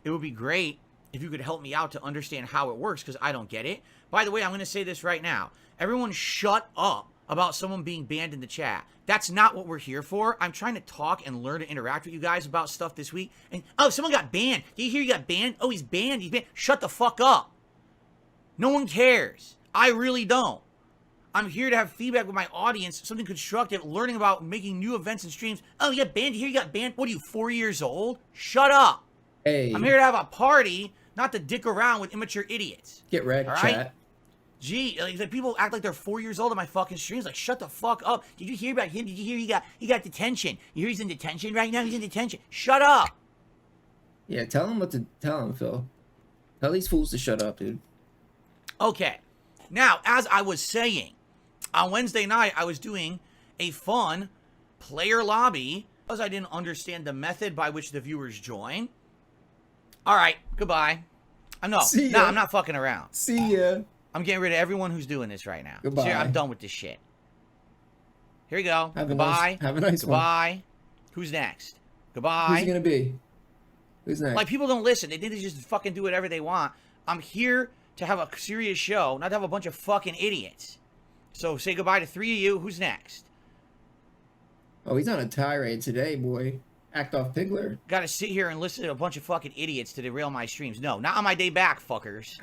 it would be great if you could help me out to understand how it works, because I don't get it. By the way, I'm going to say this right now. Everyone shut up about someone being banned in the chat. That's not what we're here for. I'm trying to talk and learn to interact with you guys about stuff this week. And, oh, someone got banned. Did you hear you got banned? Oh, he's banned. He's banned. Shut the fuck up. No one cares. I really don't. I'm here to have feedback with my audience, something constructive, learning about making new events and streams. Oh, you got banned? You hear you got banned? What are you, 4 years old? Shut up. Hey. I'm here to have a party, not to dick around with immature idiots. Get wrecked, all right? chat. Gee, like people act like they're 4 years old on my fucking streams. Like, shut the fuck up. Did you hear about him? Did you hear he got detention? You hear he's in detention right now? He's in detention. Shut up. Yeah, tell him what to tell him, Phil. Tell these fools to shut up, dude. Okay. Now, as I was saying, on Wednesday night, I was doing a fun player lobby because I didn't understand the method by which the viewers join. All right, goodbye. I'm not fucking around. See ya. I'm getting rid of everyone who's doing this right now. Goodbye. I'm done with this shit. Here we go. Goodbye. Have a nice one. Goodbye. Who's next? Goodbye. Who's it gonna be? Who's next? Like, people don't listen. They think they just fucking do whatever they want. I'm here to have a serious show, not to have a bunch of fucking idiots. So say goodbye to 3 of you. Who's next? Oh, he's on a tirade today, boy. Act off Pigler. Gotta sit here and listen to a bunch of fucking idiots to derail my streams. No, not on my day back, fuckers.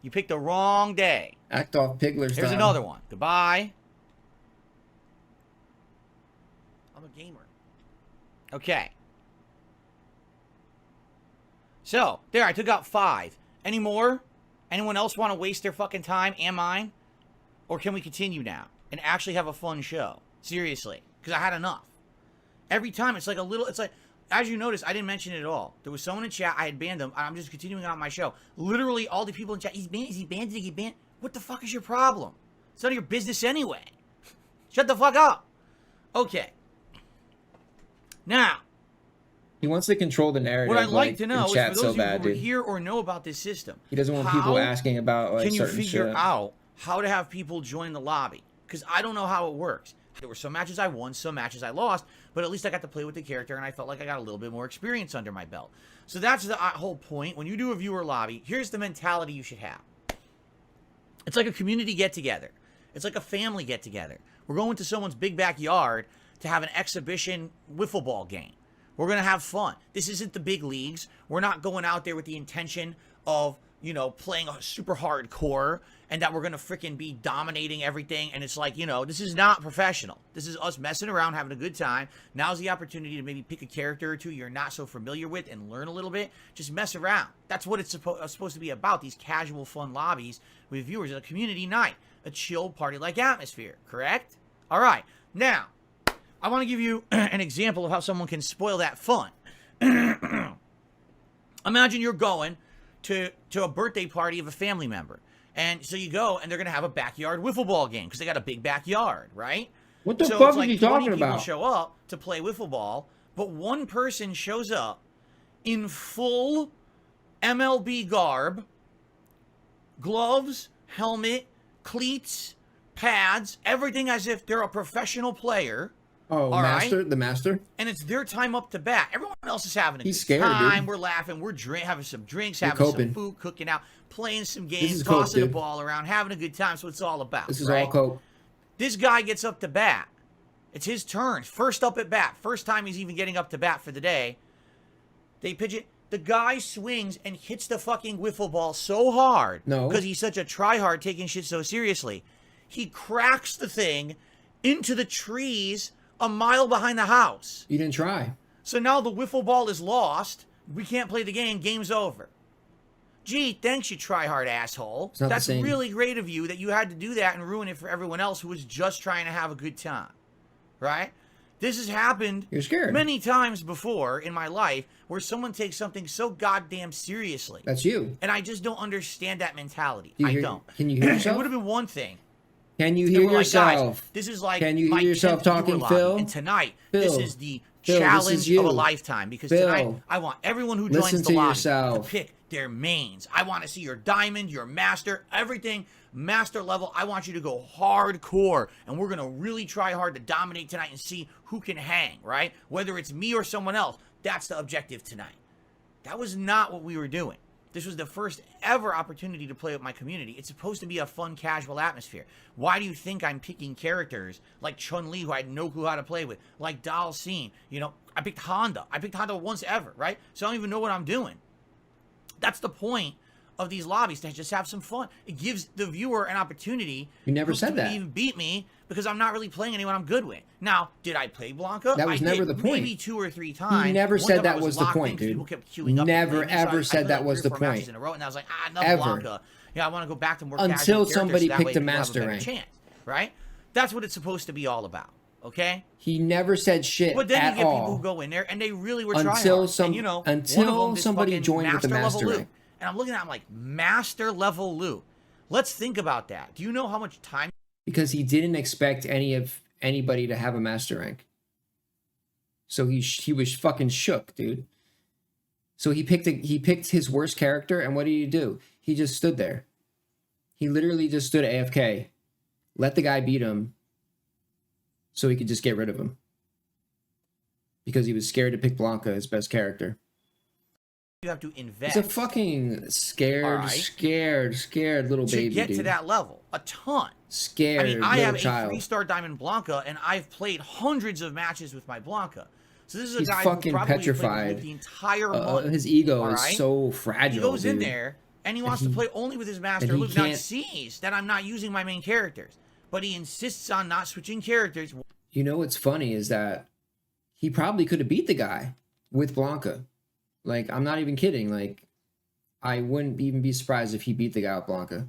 You picked the wrong day. Act off Pigler style. Here's another one. Goodbye. I'm a gamer. Okay. So, there, I took out 5. Any more? Anyone else want to waste their fucking time and mine? Or can we continue now and actually have a fun show? Seriously. Because I had enough. Every time, it's like a little, it's like, as you notice, I didn't mention it at all. There was someone in chat, I had banned them, I'm just continuing on my show. Literally, all the people in chat, he's banned, is he banned, did he get banned? What the fuck is your problem? It's none of your business anyway. Shut the fuck up. Okay. Now. He wants to control the narrative. What I'd like to know is, for those so of you bad, who are dude. here or know about this system. He doesn't want people asking about, like, can you certain figure shit. out how to have people join the lobby? Because I don't know how it works. There were some matches I won, some matches I lost, but at least I got to play with the character, and I felt like I got a little bit more experience under my belt. So that's the whole point. When you do a viewer lobby, here's the mentality you should have. It's like a community get-together. It's like a family get-together. We're going to someone's big backyard to have an exhibition wiffle ball game. We're going to have fun. This isn't the big leagues. We're not going out there with the intention of, you know, playing a super hardcore and that we're going to freaking be dominating everything. And it's like, you know, this is not professional. This is us messing around, having a good time. Now's the opportunity to maybe pick a character or two you're not so familiar with and learn a little bit. Just mess around. That's what it's supposed to be about, these casual fun lobbies with viewers. A community night, a chill party-like atmosphere, correct? All right. Now, I want to give you an example of how someone can spoil that fun. Imagine you're going to a birthday party of a family member. And so you go, and they're going to have a backyard wiffle ball game because they got a big backyard, right? What the fuck are you talking people about? Show up to play wiffle ball, but one person shows up in full MLB garb, gloves, helmet, cleats, pads, everything as if they're a professional player. Oh, master, right? The master? And it's their time up to bat. Everyone else is having a He's good scared, time. dude. We're laughing. We're having some drinks, You're having coping. some food, cooking out, playing some games, cope, tossing the dude. ball around, having a good time. So it's all about. This is right? all cope. This guy gets up to bat. It's his turn. First up at bat. First time he's even getting up to bat for the day. They pitch it. The guy swings and hits the fucking wiffle ball so hard. No. Because he's such a tryhard taking shit so seriously. He cracks the thing into the trees a mile behind the house. You didn't try. So now the wiffle ball is lost. We can't play the game. Game's over. Gee, thanks, you try-hard asshole. That's really great of you that you had to do that and ruin it for everyone else who was just trying to have a good time. Right? This has happened You're scared. many times before in my life where someone takes something so goddamn seriously. That's you. And I just don't understand that mentality. I don't. Can you hear yourself? It would have been one thing. Can you hear yourself? Like, guys, this is like Can you my hear yourself 10th talking, viewer Phil? lobby, and tonight, Phil, this is the Phil, challenge of a lifetime. Because Phil, tonight, I want everyone who listen joins the to lobby yourself. to pick their mains. I want to see your diamond, your master, everything master level. I want you to go hardcore, and we're going to really try hard to dominate tonight and see who can hang, right? Whether it's me or someone else, that's the objective tonight. That was not what we were doing. This was the first ever opportunity to play with my community. It's supposed to be a fun, casual atmosphere. Why do you think I'm picking characters like Chun-Li, who I had no clue how to play with, like Dalsim? You know, I picked Honda. I picked Honda once ever, right? So I don't even know what I'm doing. That's the point of these lobbies, to just have some fun. It gives the viewer an opportunity. You never said that. To even beat me, because I'm not really playing anyone I'm good with. Now, did I play Blanca? That was never the point. Maybe 2 or 3 times. He never said that was the point, dude. People kept queuing up. Never ever said that was the point. In a row, and I was like, enough Blanca. Yeah, I want to go back to more until somebody picked a master rank. Chance, right? That's what it's supposed to be all about. Okay. He never said shit. But then at you get all. people who go in there and they really were trying until hard. some And, you know, until somebody joined with the master rank. And I'm looking at him like, master level loot. Let's think about that. Do you know how much time? Because he didn't expect anybody to have a master rank. So he was fucking shook, dude. So he picked his worst character, and what did he do? He just stood there. He literally just stood AFK, let the guy beat him, so he could just get rid of him. Because he was scared to pick Blanca, his best character. You have to invest. He's a fucking scared little baby, to get dude. to that level. A ton. Scared I mean, I have child. a 3-star diamond Blanca, and I've played hundreds of matches with my Blanca. So this is a guy fucking who probably petrified. played the entire month. His ego is so fragile. He goes dude. in there and he wants to play only with his master loot. Now he sees that I'm not using my main characters, but he insists on not switching characters. You know what's funny is that he probably could have beat the guy with Blanca. Like, I'm not even kidding. Like, I wouldn't even be surprised if he beat the guy with Blanca.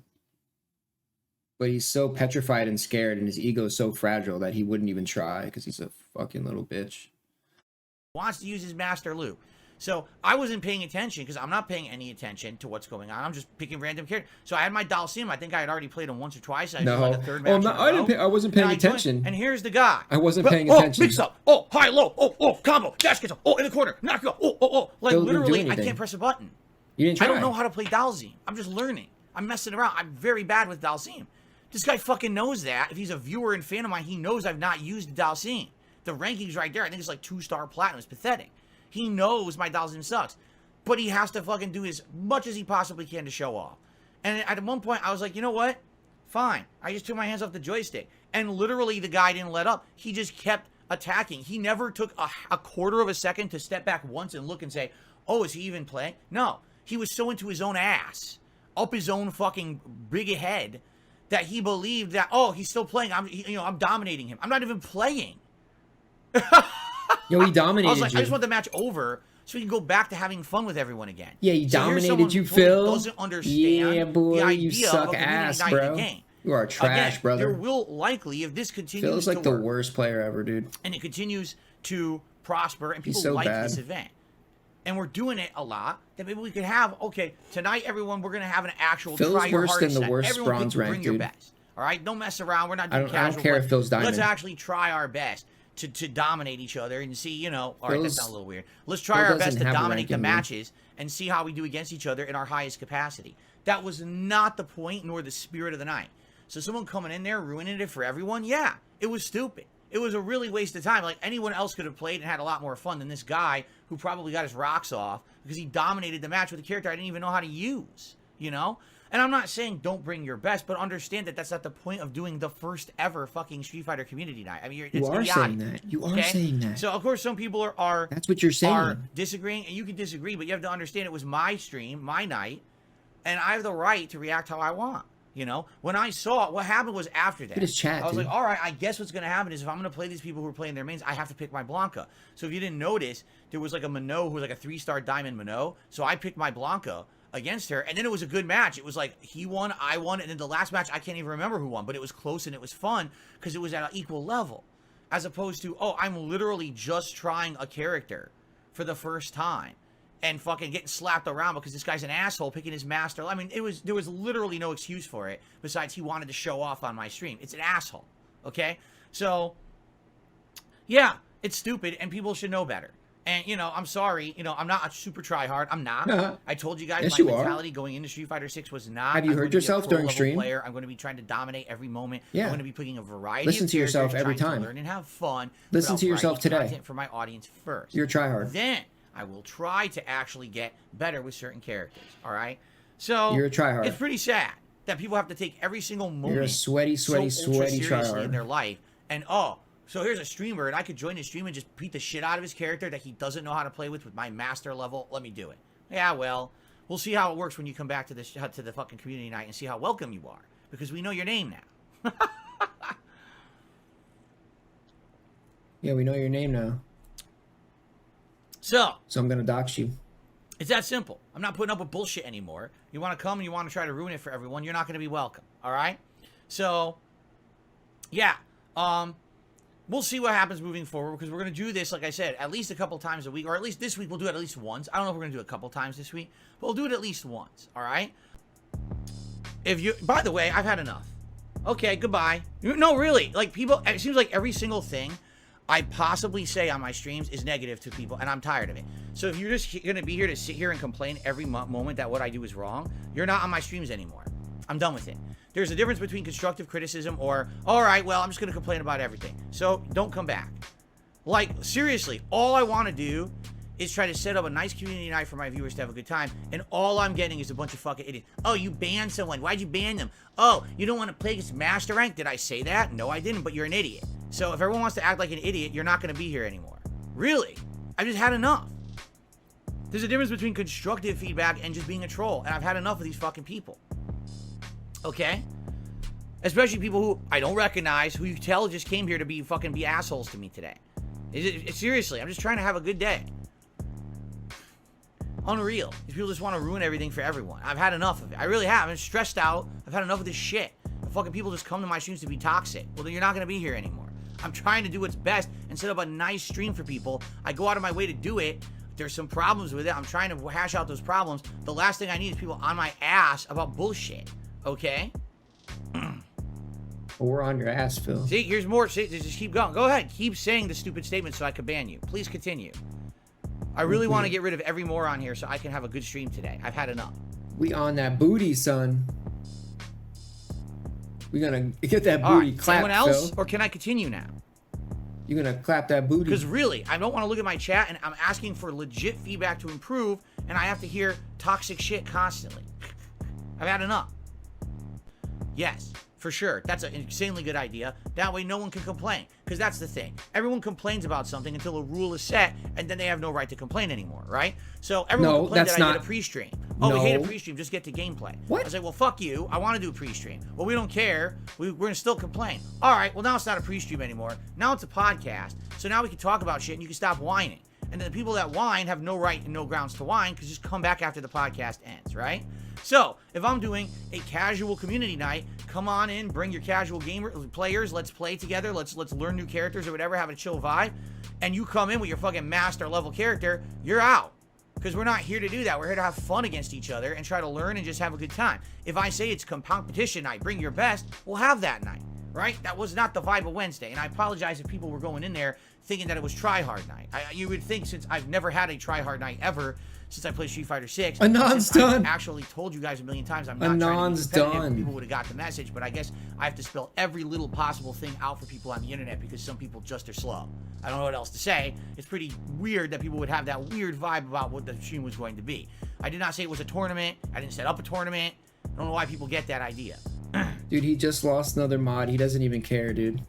But he's so petrified and scared, and his ego is so fragile that he wouldn't even try because he's a fucking little bitch. Wants to use his master loot. So I wasn't paying attention because I'm not paying any attention to what's going on. I'm just picking random characters. So I had my Dalsim. I think I had already played him once or twice. I no, like a third match I wasn't paying attention. And here's the guy. I wasn't paying attention. Mix up. Oh, high, low. Oh, combo. Dash gets up. Oh, in the corner. Knock you up. Oh. Like literally, I can't press a button. You didn't try. I don't know how to play Dalsim. I'm just learning. I'm messing around. I'm very bad with Dalsim. This guy fucking knows that. If he's a viewer and fan of mine, he knows I've not used Dalsim. The ranking's right there. I think it's like 2-star platinum. It's pathetic. He knows my Dalsim sucks. But he has to fucking do as much as he possibly can to show off. And at one point, I was like, you know what? Fine. I just took my hands off the joystick. And literally, the guy didn't let up. He just kept attacking. He never took a quarter of a second to step back once and look and say, oh, is he even playing? No. He was so into his own ass, up his own fucking big head, that he believed that, oh, he's still playing. I'm dominating him. I'm not even playing. Yo, he dominated I was like, you. I just want the match over so we can go back to having fun with everyone again. Yeah, he dominated you, Phil. Doesn't understand yeah, boy, the you idea suck of a ass, community bro. game. You are trash, Again, brother. There will likely, if this continues Phil's like to the work, worst player ever, dude. and it continues to prosper, and people so like bad. this event, and we're doing it a lot, then maybe we could have, okay, tonight, everyone, we're going to have an actual Phil's try your worse hardest than the set. worst Everyone bronze bring rank, your dude. best. All right? Don't mess around. We're not doing casual. I don't care if Phil's diamond. Let's actually try our best to dominate each other and see, you know, all right, that sounds a little weird. Let's try our best to dominate the matches and see how we do against each other in our highest capacity. That was not the point nor the spirit of the night. So someone coming in there ruining it for everyone, yeah, it was stupid. It was a really waste of time. Like, anyone else could have played and had a lot more fun than this guy who probably got his rocks off because he dominated the match with a character I didn't even know how to use, you know? And I'm not saying don't bring your best, but understand that that's not the point of doing the first ever fucking Street Fighter community night. I mean, you are saying that. You are saying that. So, of course, some people are that's what you're saying. Are disagreeing, and you can disagree, but you have to understand it was my stream, my night, and I have the right to react how I want. You know, when I saw what happened was after that, chat, I was dude. like, all right, I guess what's going to happen is if I'm going to play these people who are playing their mains, I have to pick my Blanca. So if you didn't notice, there was like a Minot who was like a 3-star diamond Minot. So I picked my Blanca against her, and then it was a good match. It was like he won, I won, and then the last match, I can't even remember who won, but it was close and it was fun because it was at an equal level. As opposed to, oh, I'm literally just trying a character for the first time. And fucking getting slapped around because this guy's an asshole picking his master. I mean, there was literally no excuse for it besides he wanted to show off on my stream. It's an asshole, okay? So, yeah, it's stupid and people should know better. And, you know, I'm sorry. You know, I'm not a super try-hard. I'm not. I told you guys yes, my mentality going into Street Fighter 6 was not. Have you heard yourself during stream? Player. I'm going to be trying to dominate every moment. Yeah. I'm going to be picking a variety Listen of to yourself every trying time. to learn and have fun. Listen to yourself today. Content for my audience first. You're a try-hard. Then I will try to actually get better with certain characters. All right. So You're a tryhard. It's pretty sad that people have to take every single moment. You're a sweaty seriously tryhard in their life. And so here's a streamer, and I could join his stream and just beat the shit out of his character that he doesn't know how to play with my master level. Let me do it. Yeah, well, we'll see how it works when you come back to the fucking community night and see how welcome you are, because we know your name now. Yeah, we know your name now. So I'm gonna dox you. It's that simple. I'm not putting up with bullshit anymore. You want to come and you want to try to ruin it for everyone, you're not going to be welcome. All right? So, yeah. We'll see what happens moving forward, because we're going to do this, like I said, at least a couple times a week, or at least this week we'll do it at least once. I don't know if we're going to do it a couple times this week, but we'll do it at least once. All right? By the way, I've had enough. Okay, goodbye. No, really. Like, people, it seems like every single thing I possibly say on my streams is negative to people, and I'm tired of it. So if you're just going to be here to sit here and complain every moment that what I do is wrong, you're not on my streams anymore. I'm done with it. There's a difference between constructive criticism or, all right, well, I'm just going to complain about everything. So don't come back. Like, seriously, all I want to do is try to set up a nice community night for my viewers to have a good time, and all I'm getting is a bunch of fucking idiots. Oh, you banned someone. Why'd you ban them? Oh, you don't want to play against Master Rank? Did I say that? No, I didn't, but you're an idiot. So if everyone wants to act like an idiot, you're not going to be here anymore. Really? I've just had enough. There's a difference between constructive feedback and just being a troll, and I've had enough of these fucking people. Okay? Especially people who I don't recognize, who you tell just came here to be assholes to me today. Seriously, I'm just trying to have a good day. Unreal. These people just want to ruin everything for everyone. I've had enough of it. I really have. I'm stressed out. I've had enough of this shit. The fucking people just come to my streams to be toxic. Well, then you're not going to be here anymore. I'm trying to do what's best and set up a nice stream for people. I go out of my way to do it. There's some problems with it. I'm trying to hash out those problems. The last thing I need is people on my ass about bullshit. Okay? Well, we're on your ass, Phil. See, here's more. See, just keep going. Go ahead. Keep saying the stupid statements so I can ban you. Please continue. I really want to get rid of every moron here so I can have a good stream today. I've had enough. We on that booty, son. We're gonna get that booty clapped, Anyone else? Phil. Or can I continue now? You're gonna clap that booty. Because really, I don't want to look at my chat, and I'm asking for legit feedback to improve, and I have to hear toxic shit constantly. I've had enough. Yes, for sure. That's an insanely good idea. That way no one can complain. Because that's the thing. Everyone complains about something until a rule is set, and then they have no right to complain anymore, right? So everyone complained that I did a pre-stream. Oh, we hate a pre-stream, just get to gameplay. What? I was like, well, fuck you. I want to do a pre-stream. Well, we don't care. We're going to still complain. All right, well, now it's not a pre-stream anymore. Now it's a podcast. So now we can talk about shit, and you can stop whining. And then the people that whine have no right and no grounds to whine, because just come back after the podcast ends, right? So, if I'm doing a casual community night, come on in, bring your casual players, let's play together, let's learn new characters or whatever, have a chill vibe, and you come in with your fucking master level character, you're out. Because we're not here to do that. We're here to have fun against each other and try to learn and just have a good time. If I say it's competition night, bring your best, we'll have that night, right? That was not the vibe of Wednesday, and I apologize if people were going in there thinking that it was try-hard night. You would think, since I've never had a try-hard night ever, since I played Street Fighter 6. Anon's done. I've actually told you guys a million times I'm not trying to be competitive. People would have got the message, but I guess I have to spell every little possible thing out for people on the internet because some people just are slow. I don't know what else to say. It's pretty weird that people would have that weird vibe about what the stream was going to be. I did not say it was a tournament. I didn't set up a tournament. I don't know why people get that idea. Dude, he just lost another mod. He doesn't even care, dude.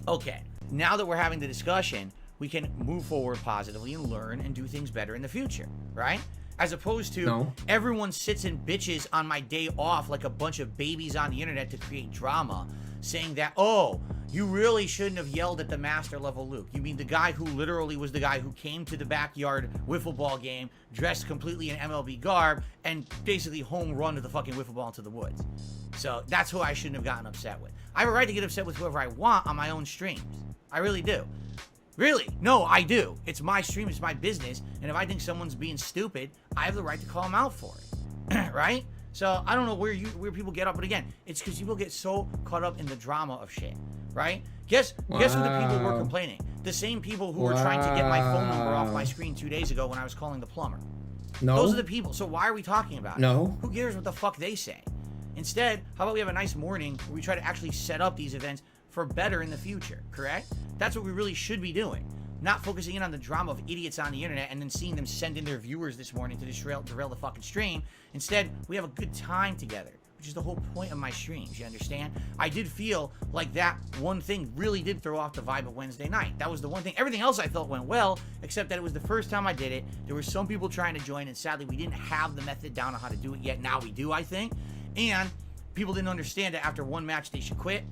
Okay, now that we're having the discussion, we can move forward positively and learn and do things better in the future, right? As opposed to everyone sits and bitches on my day off like a bunch of babies on the internet to create drama, saying that, oh, you really shouldn't have yelled at the master level Luke. You mean the guy who literally was the guy who came to the backyard wiffle ball game dressed completely in MLB garb and basically home run to the fucking wiffle ball into the woods. So that's who I shouldn't have gotten upset with. I have a right to get upset with whoever I want on my own streams. I really do. Really? No, I do. It's my stream, it's my business, and if I think someone's being stupid, I have the right to call them out for it. Right? So I don't know where people get up, but again, it's because people get so caught up in the drama of shit, right? Guess who the people were complaining? The same people who were trying to get my phone number off my screen 2 days ago when I was calling the plumber. No. Those are the people. So why are we talking about it? No. Who cares what the fuck they say? Instead, how about we have a nice morning where we try to actually set up these events for better in the future, correct? That's what we really should be doing. not focusing in on the drama of idiots on the internet and then seeing them send in their viewers this morning to derail the fucking stream. Instead, we have a good time together, which is the whole point of my streams, you understand? I did feel like that one thing really did throw off the vibe of Wednesday night. That was the one thing. Everything else I felt went well, except that it was the first time I did it. There were some people trying to join, and sadly, we didn't have the method down on how to do it yet. Now we do, I think. And people didn't understand that after one match, they should quit,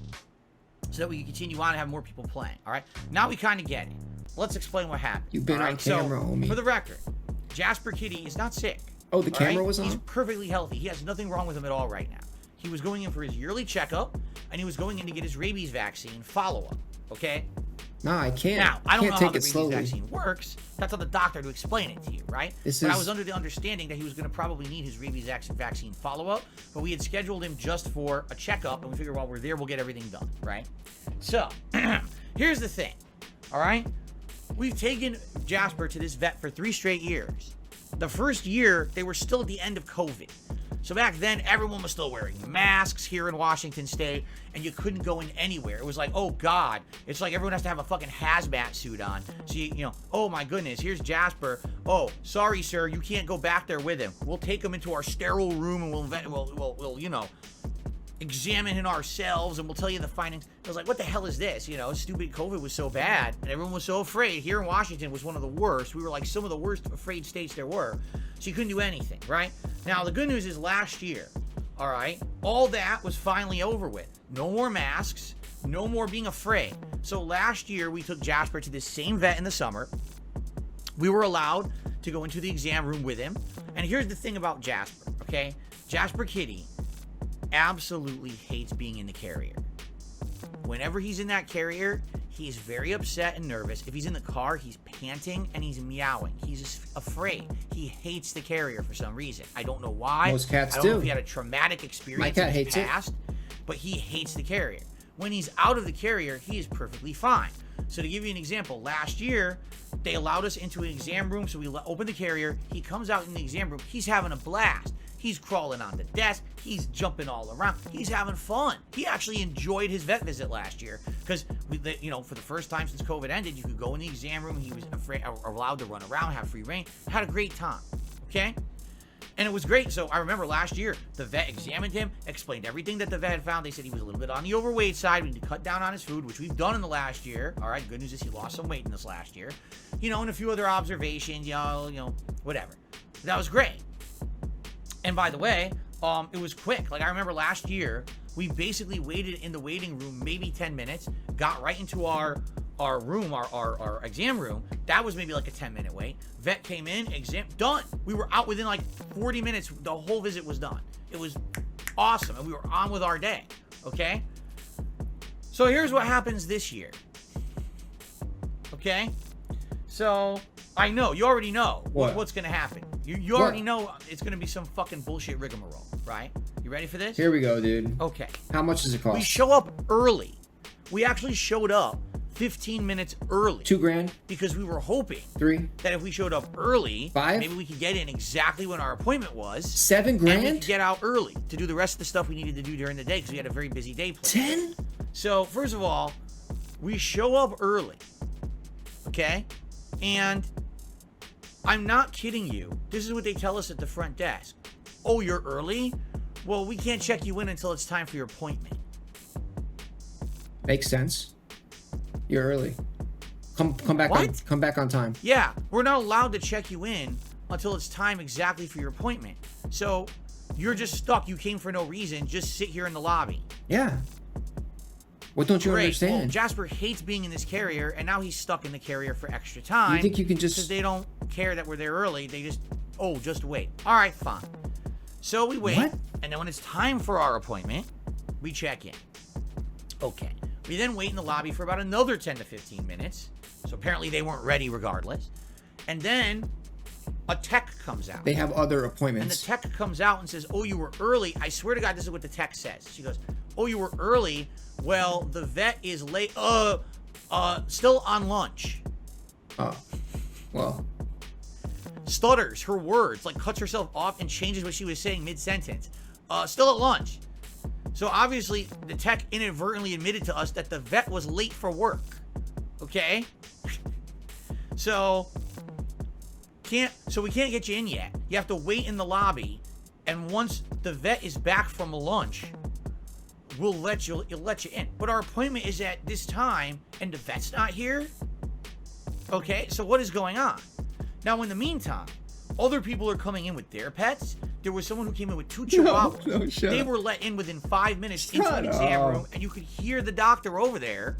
so that we can continue on and have more people playing, all right? Now we kind of get it. Let's explain what happened. You've been on camera, homie. For the record, Jasper Kitty is not sick. Oh, the camera was on? He's perfectly healthy. He has nothing wrong with him at all right now. He was going in for his yearly checkup, and he was going in to get his rabies vaccine follow-up, okay? No, I can't. Now, I don't know how the rabies slowly. vaccine works. That's on the doctor to explain it to you, right? But I was under the understanding that he was going to probably need his rabies vaccine follow-up, but we had scheduled him just for a checkup, and we figured while we're there, we'll get everything done, right? So, here's the thing, all right? We've taken Jasper to this vet for 3 straight years. The first year, they were still at the end of COVID. So back then, everyone was still wearing masks here in Washington State, and you couldn't go in anywhere. It was like, oh God, it's like everyone has to have a fucking hazmat suit on. So you know, oh my goodness, here's Jasper. Oh, sorry, sir, you can't go back there with him. We'll take him into our sterile room, and we'll you know, examine him ourselves, and we'll tell you the findings. I was like, what the hell is this? You know, stupid COVID was so bad, and everyone was so afraid. Here in Washington was one of the worst. We were like some of the worst afraid states there were. So you couldn't do anything, right? Now, the good news is last year, all right, all that was finally over with. No more masks, no more being afraid. So last year, we took Jasper to this same vet in the summer. We were allowed to go into the exam room with him. And here's the thing about Jasper, okay? Jasper Kitty absolutely hates being in the carrier. Whenever he's in that carrier, he's very upset and nervous. If he's in the car, he's panting and he's meowing. He's just afraid. He hates the carrier for some reason. I don't know why. Most cats I don't know do. if he had a traumatic experience My cat in hates his past, but he hates the carrier. When he's out of the carrier, he is perfectly fine. So to give you an example, last year, they allowed us into an exam room, so we opened the carrier. He comes out in the exam room. He's having a blast. He's crawling on the desk. He's jumping all around. He's having fun. He actually enjoyed his vet visit last year because, you know, for the first time since COVID ended, you could go in the exam room. He was allowed to run around, have free reign. Had a great time, okay? And it was great. So I remember last year, the vet examined him, explained everything that the vet had found. They said he was a little bit on the overweight side. We need to cut down on his food, which we've done in the last year. All right, good news is he lost some weight in this last year. You know, and a few other observations, you know, whatever. That was great. And by the way, it was quick. Like I remember last year, we basically waited in the waiting room maybe 10 minutes, got right into our room, our exam room. That was maybe like a 10-minute wait. Vet came in, exam, done. We were out within like 40 minutes. The whole visit was done. It was awesome. And we were on with our day, okay? So here's what happens this year, okay? So I know, you already know what's going to happen. You already know it's going to be some fucking bullshit rigmarole, right? You ready for this? Here we go, dude. Okay. How much does it cost? We show up early. We actually showed up 15 minutes early. $2,000? Because we were hoping 3? that if we showed up early, 5? maybe we could get in exactly when our appointment was. $7,000? And we could get out early to do the rest of the stuff we needed to do during the day because we had a very busy day planned. 10? So, first of all, we show up early, okay? And I'm not kidding you. This is what they tell us at the front desk. Oh, you're early? Well, we can't check you in until it's time for your appointment. Makes sense. You're early. Come back What? come back on time. Yeah, we're not allowed to check you in until it's time exactly for your appointment. So, you're just stuck. You came for no reason. Just sit here in the lobby. Yeah. What don't you Great. understand? Well, Jasper hates being in this carrier, and now he's stuck in the carrier for extra time. You think you can just... Because they don't care that we're there early. They just wait. All right, fine. So we wait, What? and then when it's time for our appointment, we check in. Okay. We then wait in the lobby for about another 10 to 15 minutes. So apparently they weren't ready regardless. And then a tech comes out. They have other And appointments. the tech comes out and says, oh, you were early. I swear to God, this is what the tech says. She goes, oh, you were early. Well, the vet is late. Still on lunch. Oh. Well. Stutters her words, like cuts herself off and changes what she was saying mid-sentence. Still at lunch. So obviously, the tech inadvertently admitted to us that the vet was late for work. Okay? So we can't get you in yet. You have to wait in the lobby, and once the vet is back from lunch, we'll let you in. But our appointment is at this time, and the vet's not here. Okay, so what is going on? Now, in the meantime, other people are coming in with their pets. There was someone who came in with 2 chihuahuas. No, shut they up. were let in within 5 minutes into an exam room, and you could hear the doctor over there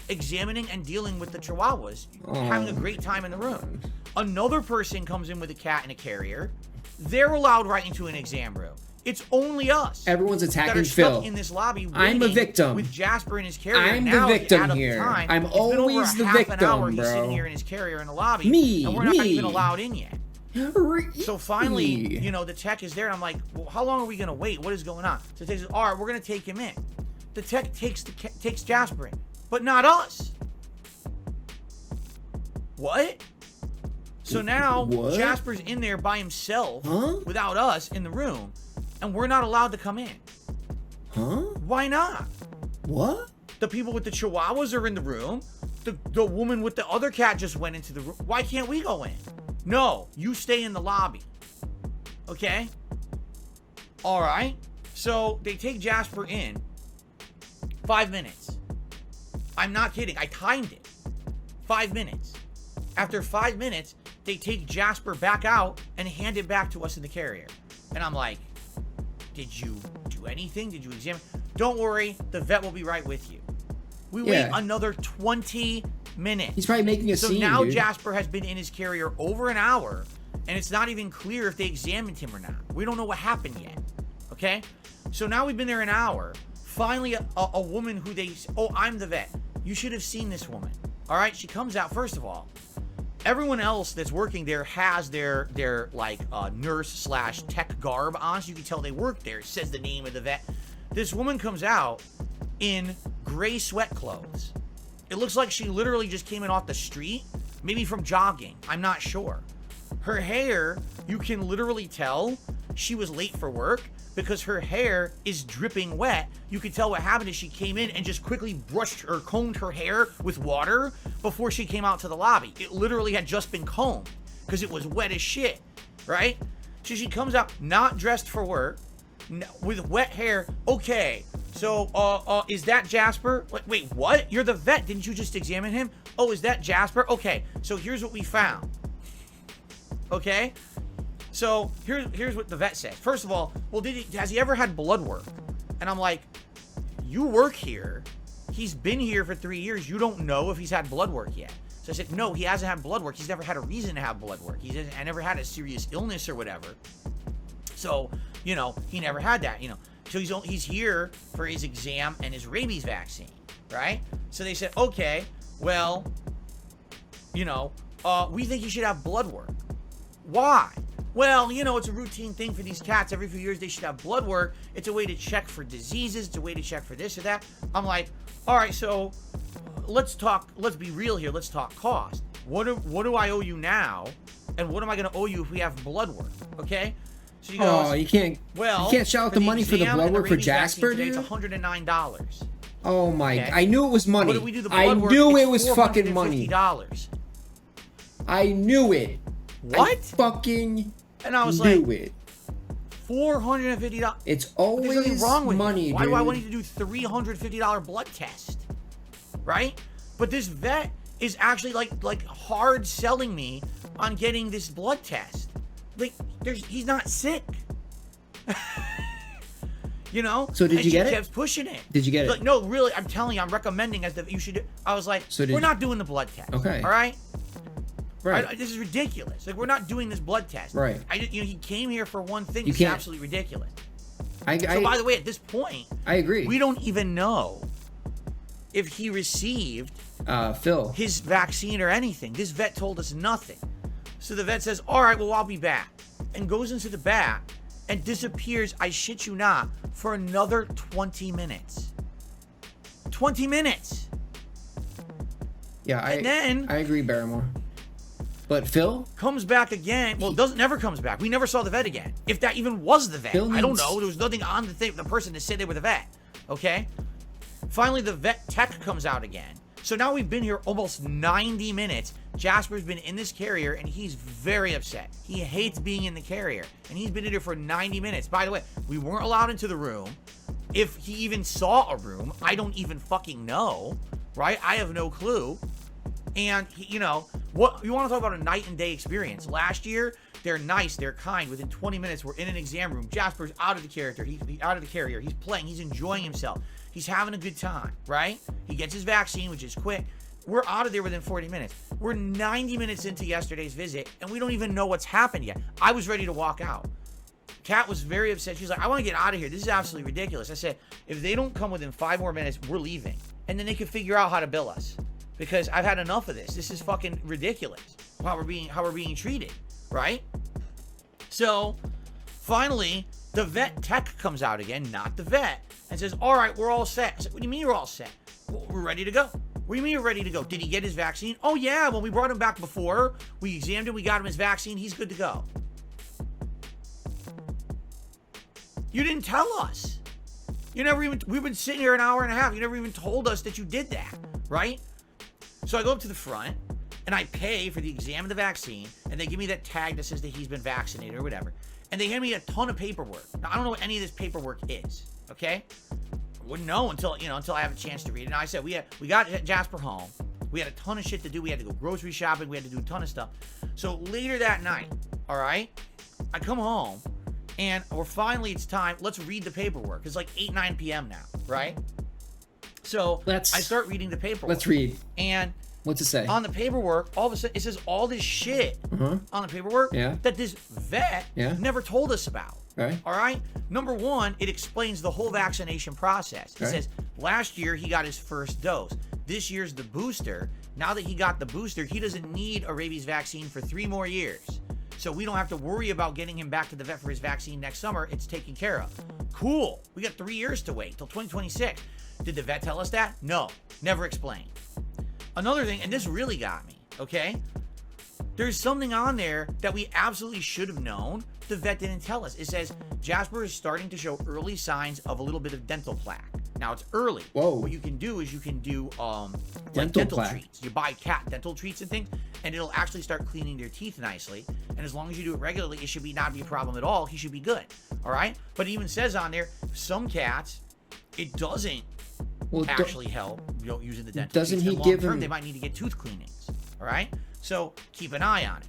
examining and dealing with the chihuahuas, having a great time in the room. Another person comes in with a cat and a carrier. They're allowed right into an exam room. It's only us. Everyone's attacking that are Phil. stuck in this lobby. I'm a victim. With Jasper and his carrier. I'm now, the victim add up here. The time, I'm it's been always over the half victim, an hour bro. He's sitting here in his carrier in the lobby. Me, and we're not even allowed in yet. So finally, you know, the tech is there. And I'm like, well, how long are we gonna wait? What is going on? So the tech says, all right, we're gonna take him in. The tech takes Jasper in, but not us. What? So now What? Jasper's in there by himself without us in the room, and we're not allowed to come in. Huh? Why not? What? The people with the chihuahuas are in the room. The woman with the other cat just went into the room. Why can't we go in? No, you stay in the lobby. Okay? All right. So they take Jasper in. 5 minutes. I'm not kidding. I timed it. 5 minutes. After 5 minutes, they take Jasper back out and hand it back to us in the carrier. And I'm like, did you do anything? Did you examine? Don't worry. The vet will be right with you. We wait another 20 minutes. He's probably making a scene, So now dude. Jasper has been in his carrier over an hour, and it's not even clear if they examined him or not. We don't know what happened yet. Okay? So now we've been there an hour. Finally, a woman who I'm the vet. You should have seen this woman. All right? She comes out. First of all, everyone else that's working there has their like nurse / tech garb on, so you can tell they work there. It says the name of the vet. This woman comes out in gray sweat clothes. It looks like she literally just came in off the street, maybe from jogging. I'm not sure. Her hair, you can literally tell she was late for work because her hair is dripping wet. You could tell what happened is she came in and just quickly brushed or combed her hair with water before she came out to the lobby. It literally had just been combed because it was wet as shit, right? So she comes out not dressed for work with wet hair. Okay, so is that Jasper? Wait, what? You're the vet. Didn't you just examine him? Oh, is that Jasper? Okay, so here's what we found. Okay? So here's what the vet said. First of all, well, has he ever had blood work? And I'm like, you work here. He's been here for 3 years. You don't know if he's had blood work yet. So I said, no, he hasn't had blood work. He's never had a reason to have blood work. I never had a serious illness or whatever. So, you know, he never had that, you know. So he's here for his exam and his rabies vaccine, right? So they said, okay, well, you know, we think he should have blood work. Why? Well, you know, it's a routine thing for these cats. Every few years they should have blood work. It's a way to check for diseases. It's a way to check for this or that. I'm like, all right, so let's be real here. Let's talk cost. What do I owe you now? And what am I going to owe you if we have blood work? Okay? So he goes, you can't shell out the money for the blood work for Jasper, dude? It's $109. Oh my, okay? I knew it was money. What did we do the blood I work? knew It's it was fucking money. $450. I knew it. What? I fucking and I was knew like, it. $450. It's always There's nothing wrong with money, it. Why dude. do I want you to do $350 blood test? Right? But this vet is actually like hard selling me on getting this blood test. Like, he's not sick. You know? So did you get it? She kept pushing it. Did you get it? Like, no, really, I'm telling you, I'm recommending you should. I was like, we're not doing the blood test. Okay. All right? Right. This is ridiculous. Like, we're not doing this blood test. Right. He came here for one thing. It's can't. absolutely ridiculous. So by the way, at this point, I agree. We don't even know if he received Phil, his vaccine or anything. This vet told us nothing. So the vet says, all right, well, I'll be back. And goes into the back and disappears, I shit you not, for another 20 minutes. 20 minutes. Yeah, then I agree, Barrymore. But Phil comes back again. Well, never comes back. We never saw the vet again. If that even was the vet. I don't know. There was nothing on the person to say they were the vet. Okay? Finally, the vet tech comes out again. So now we've been here almost 90 minutes. Jasper's been in this carrier, and he's very upset. He hates being in the carrier, and he's been in here for 90 minutes. By the way, we weren't allowed into the room. If he even saw a room, I don't even fucking know, right? I have no clue. And, you know, what you want to talk about a night and day experience. Last year, they're nice, they're kind. Within 20 minutes, we're in an exam room. Jasper's out of the character. He's out of the carrier. He's playing. He's enjoying himself. He's having a good time, right? He gets his vaccine, which is quick. We're out of there within 40 minutes. We're 90 minutes into yesterday's visit, and we don't even know what's happened yet. I was ready to walk out. Kat was very upset. She's like, I want to get out of here. This is absolutely ridiculous. I said, if they don't come within 5 more minutes, we're leaving. And then they can figure out how to bill us. Because I've had enough of this. This is fucking ridiculous. How we're being treated, right? So, finally, the vet tech comes out again, not the vet, and says, all right, we're all set. I said, what do you mean you're all set? Well, we're ready to go. What do you mean you're ready to go? Did he get his vaccine? Oh, yeah, when we brought him back before, we examined him, we got him his vaccine, he's good to go. You didn't tell us. We've been sitting here an hour and a half. You never even told us that you did that, right? So I go up to the front, and I pay for the exam of the vaccine, and they give me that tag that says that he's been vaccinated or whatever. And they hand me a ton of paperwork. Now, I don't know what any of this paperwork is, okay? I wouldn't know until I have a chance to read it. Now, I said, we got Jasper home. We had a ton of shit to do. We had to go grocery shopping. We had to do a ton of stuff. So later that night, all right, I come home, and it's time. Let's read the paperwork. It's like 8, 9 p.m. now, right? So I start reading the paperwork. Let's read. And what's it say? On the paperwork, all of a sudden, it says all this shit on the paperwork that this vet never told us about. Right. All right? Number one, it explains the whole vaccination process. It says last year he got his first dose. This year's the booster. Now that he got the booster, he doesn't need a rabies vaccine for 3 more years. So we don't have to worry about getting him back to the vet for his vaccine next summer. It's taken care of. Cool. We got 3 years to wait till 2026. Did the vet tell us that? No. Never explained. Another thing, and this really got me, okay? There's something on there that we absolutely should have known. The vet didn't tell us. It says Jasper is starting to show early signs of a little bit of dental plaque. Now it's early. Whoa. What you can do is dental plaque. treats. You buy cat dental treats and things, and it'll actually start cleaning their teeth nicely. And as long as you do it regularly, it should not be a problem at all. He should be good. All right? But it even says on there, some cats, it doesn't actually help using the dental doesn't treats. He give term, him? They might need to get tooth cleanings. All right? So keep an eye on it.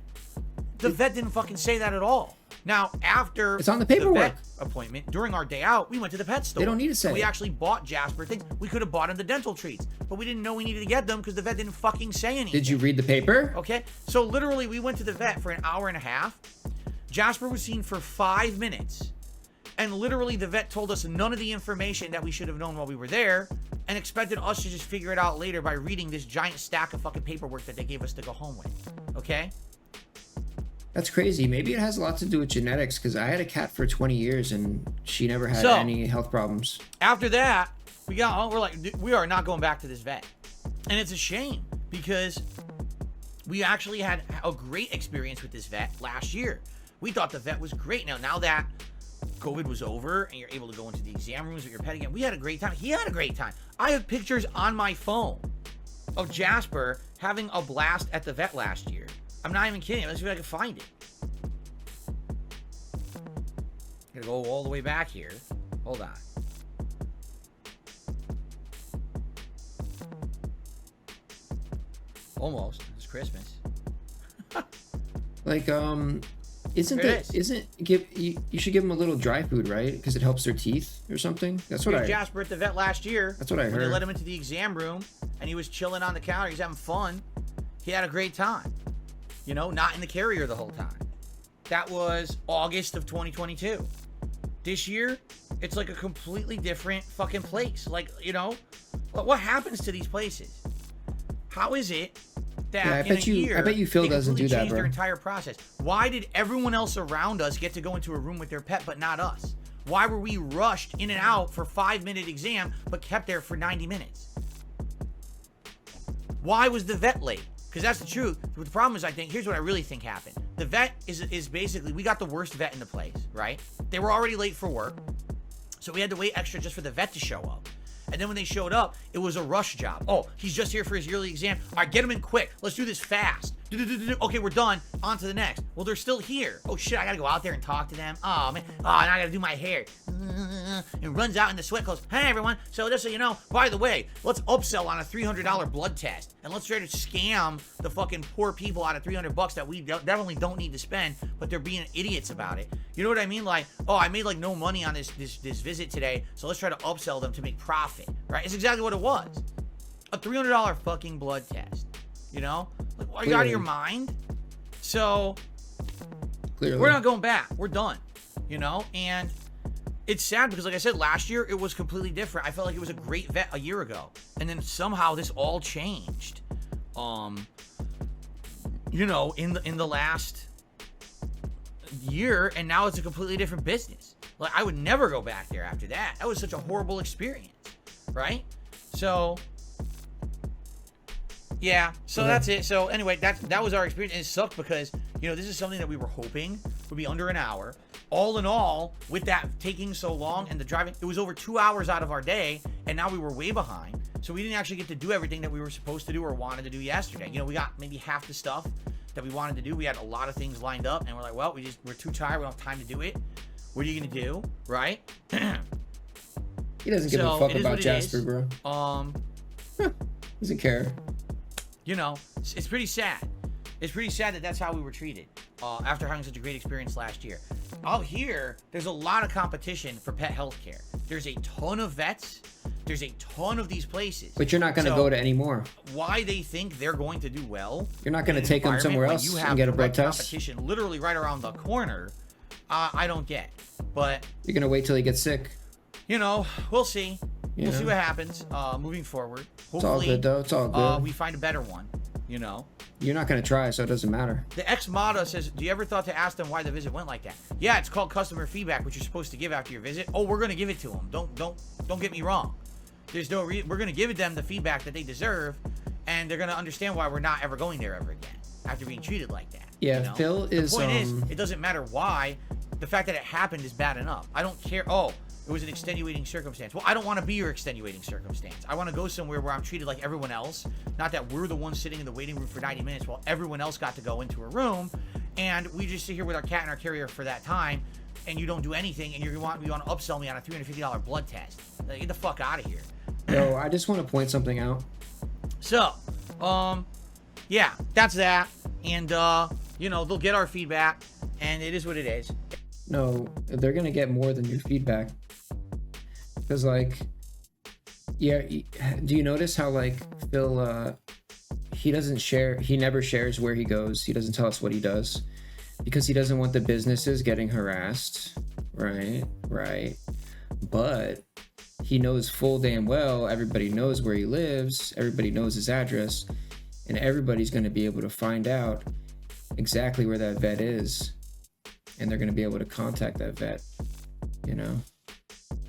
The vet didn't fucking say that at all. Now, after it's on the paperwork. vet appointment, during our day out, we went to the pet store. They don't need to say We actually bought Jasper things. We could have bought him the dental treats, but we didn't know we needed to get them because the vet didn't fucking say anything. Did you read the paper? Okay, so literally we went to the vet for an hour and a half. Jasper was seen for 5 minutes, and literally the vet told us none of the information that we should have known while we were there, and expected us to just figure it out later by reading this giant stack of fucking paperwork that they gave us to go home with. Okay? That's crazy. Maybe it has a lot to do with genetics, because I had a cat for 20 years and she never had any health problems. After that, we're like, we are not going back to this vet. And it's a shame because we actually had a great experience with this vet last year. We thought the vet was great. Now that COVID was over and you're able to go into the exam rooms with your pet again, we had a great time. He had a great time. I have pictures on my phone of Jasper having a blast at the vet last year. I'm not even kidding. Let's see if I can find it. I'm gonna go all the way back here. Hold on. Almost. It's Christmas. Like, you should give them a little dry food, right? Because it helps their teeth or something. That's what Jasper at the vet last year. That's what I heard. They let him into the exam room and he was chilling on the counter. He's having fun. He had a great time. Not in the carrier the whole time. That was August of 2022. This year, it's like a completely different fucking place. Like, what happens to these places? How is it that I bet you Phil doesn't do that, change bro. their entire process? Why did everyone else around us get to go into a room with their pet, but not us? Why were we rushed in and out for 5-minute exam, but kept there for 90 minutes? Why was the vet late? Because that's the truth. But the problem is, I think, here's what I really think happened. The vet is basically, we got the worst vet in the place, right? They were already late for work. So we had to wait extra just for the vet to show up. And then when they showed up, it was a rush job. Oh, he's just here for his yearly exam. All right, get him in quick. Let's do this fast. Okay, we're done. On to the next. Well, they're still here. Oh, shit, I gotta go out there and talk to them. Oh, man. Oh, now I gotta do my hair. And runs out in the sweat clothes. Hey, everyone. So just so you know, by the way, let's upsell on a $300 blood test. And let's try to scam the fucking poor people out of $300 that we definitely don't need to spend, but they're being idiots about it. You know what I mean? Like, oh, I made like no money on this visit today, so let's try to upsell them to make profit, right? It's exactly what it was. A $300 fucking blood test. You know? Like, are you out of your mind? So, Clearly. We're not going back. We're done. You know? And it's sad because, like I said, last year it was completely different. I felt like it was a great vet a year ago. And then somehow this all changed. You know, in the last year, and now it's a completely different business. Like, I would never go back there after that. That was such a horrible experience. Right? So, yeah, so that's it. So anyway, that was our experience, and it sucked because, you know, this is something that we were hoping would be under an hour. All in all, with that taking so long and the driving, it was over 2 hours out of our day, and now we were way behind. So we didn't actually get to do everything that we were supposed to do or wanted to do yesterday. You know, we got maybe half the stuff that we wanted to do. We had a lot of things lined up, and we're like, well, we're too tired. We don't have time to do it. What are you gonna do, right? He doesn't give a fuck about Jasper, bro. Doesn't care. You know, it's pretty sad. It's pretty sad that that's how we were treated after having such a great experience last year. Out here, there's a lot of competition for pet healthcare. There's a ton of vets. There's a ton of these places. But you're not going to go to any more. Why they think they're going to do well? You're not going to take them somewhere else and get a blood test? Competition literally right around the corner. I don't get. But you're going to wait till he gets sick. You know, we'll see. We'll see what happens moving forward. Hopefully, it's all good, though. It's all good. We find a better one, you know. You're not going to try, so it doesn't matter. The ex-Mata says, do you ever thought to ask them why the visit went like that? Yeah, it's called customer feedback, which you're supposed to give after your visit. Oh, we're going to give it to them. Don't get me wrong. There's no reason. We're going to give them the feedback that they deserve, and they're going to understand why we're not ever going there ever again after being treated like that. Yeah, you know? Phil is... The point is, it doesn't matter why. The fact that it happened is bad enough. I don't care. Oh, it was an extenuating circumstance. Well, I don't want to be your extenuating circumstance. I want to go somewhere where I'm treated like everyone else. Not that we're the ones sitting in the waiting room for 90 minutes while everyone else got to go into a room. And we just sit here with our cat and our carrier for that time. And you don't do anything. And you want to upsell me on a $350 blood test. Get the fuck out of here. No, I just want to point something out. So, yeah, that's that. And, you know, they'll get our feedback. And it is what it is. No, they're going to get more than your feedback. Because, like, yeah, do you notice how, like, Phil, he doesn't share, he never shares where he goes. He doesn't tell us what he does. Because he doesn't want the businesses getting harassed. Right. But he knows full damn well, everybody knows where he lives, everybody knows his address, and everybody's going to be able to find out exactly where that vet is. And they're going to be able to contact that vet, you know?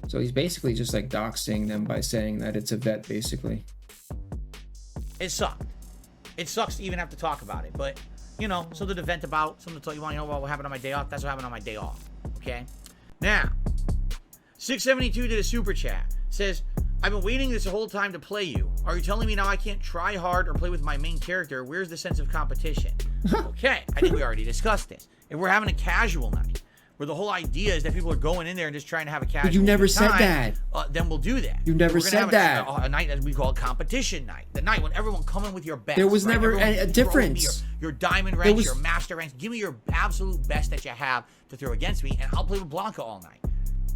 So he's basically just like doxing them by saying that it's a vet, basically. It sucked. It sucks to even have to talk about it. But, you know, something to vent about, something to tell you want to know about what happened on my day off. That's what happened on my day off. Okay? Now, 672 did a super chat. Says, I've been waiting this whole time to play you. Are you telling me now I can't try hard or play with my main character? Where's the sense of competition? Okay, I think we already discussed this. If we're having a casual night, where the whole idea is that people are going in there and just trying to have a casual But you never said time, that. Then we'll do that. You never said that. A night that we call competition night. The night when everyone come in with your best. There was never a difference. Your diamond ranks, your master ranks. Give me your absolute best that you have to throw against me, and I'll play with Blanca all night.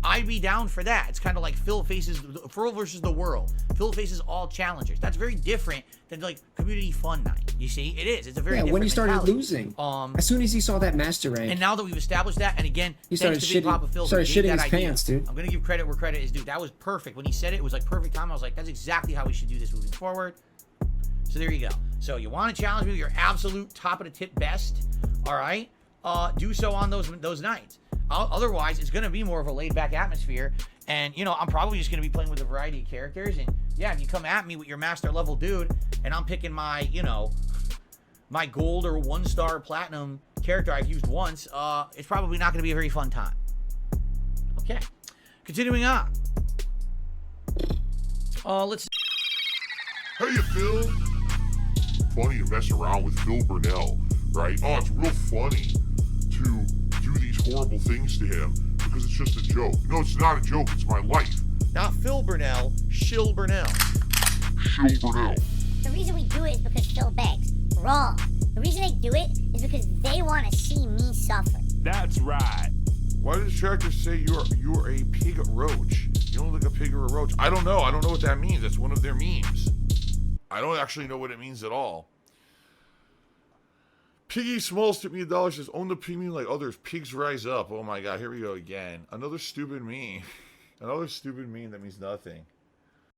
I'd be down for that. It's kind of like Phil versus the world. Phil faces all challengers. That's very different than like community fun night. You see, it is. It's a very different when he started mentality. Losing. As soon as he saw that master rank. And now that we've established that, and again, he started shitting his pants, dude. I'm gonna give credit where credit is due. That was perfect. When he said it, it was like perfect time. I was like, that's exactly how we should do this moving forward. So there you go. So you want to challenge me with your absolute top of the tip best? All right. Do so on those nights. Otherwise, it's going to be more of a laid-back atmosphere. And, you know, I'm probably just going to be playing with a variety of characters. And, yeah, if you come at me with your master-level dude, and I'm picking my, you know, my gold or one-star platinum character I've used once, it's probably not going to be a very fun time. Okay. Continuing on. Let's. Hey, Phil. Funny to mess around with Phil Burnell, right? Oh, it's real funny to do these horrible things to him because it's just a joke. No, it's not a joke. It's my life. Not Phil Burnell, Shill Burnell. Shill Burnell. The reason we do it is because Phil begs. Wrong. The reason they do it is because they want to see me suffer. That's right. Why did Tractor say you're a pig roach? You don't look like a pig or a roach. I don't know. I don't know what that means. That's one of their memes. I don't actually know what it means at all. Piggy Smalls took me $1, says, own the premium like others. Pigs rise up. Oh my god, here we go again. Another stupid meme. Another stupid meme that means nothing.